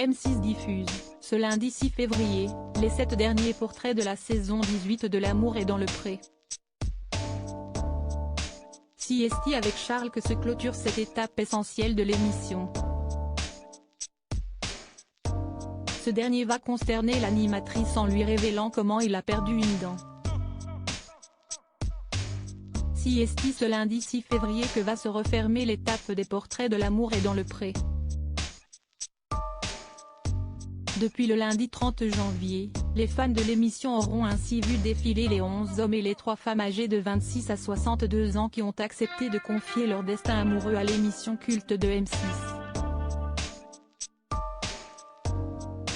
M6 diffuse, ce lundi 6 février, les 7 derniers portraits de la saison 18 de L'amour est dans le pré. C'est avec Charles que se clôture cette étape essentielle de l'émission. Ce dernier va consterner l'animatrice en lui révélant comment il a perdu une dent. C'est ce lundi 6 février que va se refermer l'étape des portraits de L'amour est dans le pré. Depuis le lundi 30 janvier, les fans de l'émission auront ainsi vu défiler les 11 hommes et les 3 femmes âgées de 26 à 62 ans qui ont accepté de confier leur destin amoureux à l'émission culte de M6.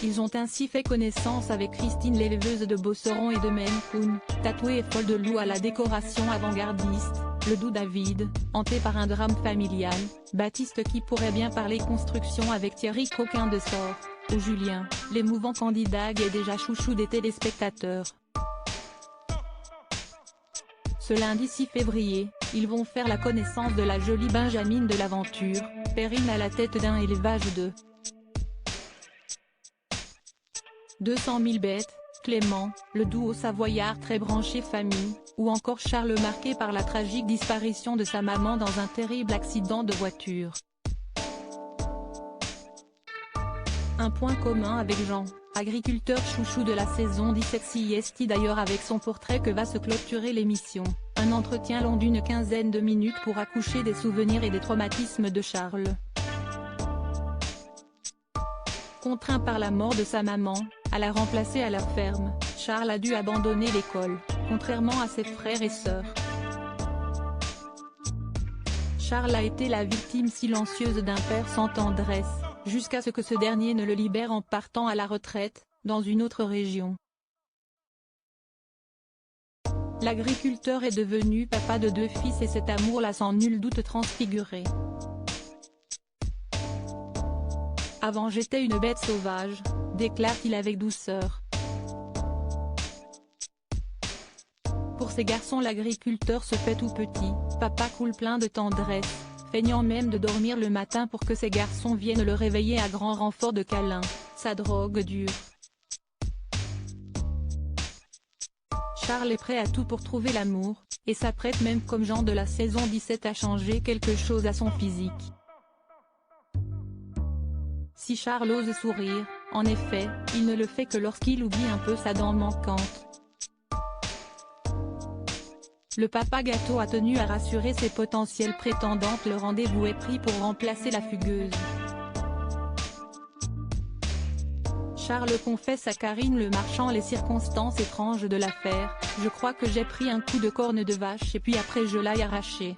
Ils ont ainsi fait connaissance avec Christine l'éleveuse de Beauceron et de Maine Coon, tatouée et folle de loup à la décoration avant-gardiste, le doux David, hanté par un drame familial, Baptiste qui pourrait bien parler construction avec Thierry Coquin de Sort, ou Julien, l'émouvant candidat est déjà chouchou des téléspectateurs. Ce lundi 6 février, ils vont faire la connaissance de la jolie Benjamine de l'Aventure, Perrine à la tête d'un élevage de 200 000 bêtes, Clément, le duo savoyard très branché famille, ou encore Charles marqué par la tragique disparition de sa maman dans un terrible accident de voiture. Un point commun avec Jean, agriculteur chouchou de la saison 17 C'est d'ailleurs avec son portrait que va se clôturer l'émission, un entretien long d'une quinzaine de minutes pour accoucher des souvenirs et des traumatismes de Charles. Contraint par la mort de sa maman, à la remplacer à la ferme, Charles a dû abandonner l'école, contrairement à ses frères et sœurs. Charles a été la victime silencieuse d'un père sans tendresse, jusqu'à ce que ce dernier ne le libère en partant à la retraite, dans une autre région. L'agriculteur est devenu papa de 2 fils et cet amour l'a sans nul doute transfiguré. Avant j'étais une bête sauvage, déclare-t-il avec douceur. Pour ces garçons l'agriculteur se fait tout petit, papa coule plein de tendresse, feignant même de dormir le matin pour que ces garçons viennent le réveiller à grand renfort de câlins, sa drogue dure. Charles est prêt à tout pour trouver l'amour, et s'apprête même comme Jean de la saison 17 à changer quelque chose à son physique. Si Charles ose sourire, en effet, il ne le fait que lorsqu'il oublie un peu sa dent manquante. Le papa gâteau a tenu à rassurer ses potentielles prétendantes, le rendez-vous est pris pour remplacer la fugueuse. Charles confesse à Karine Le Marchand les circonstances étranges de l'affaire, je crois que j'ai pris un coup de corne de vache et puis après je l'ai arraché.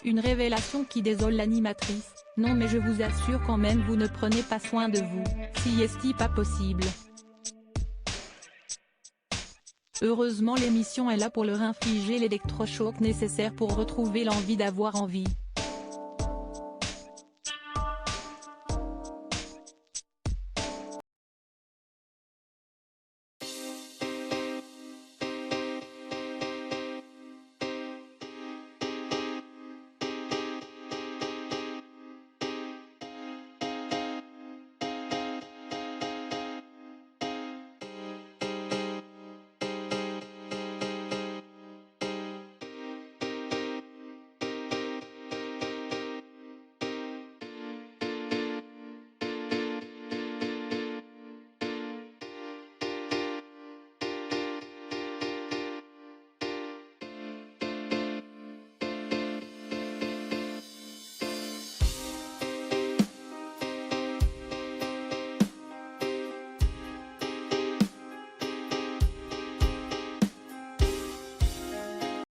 Une révélation qui désole l'animatrice, non mais je vous assure quand même vous ne prenez pas soin de vous, c'est pas possible. Heureusement l'émission est là pour leur infliger l'électrochoc nécessaire pour retrouver l'envie d'avoir envie.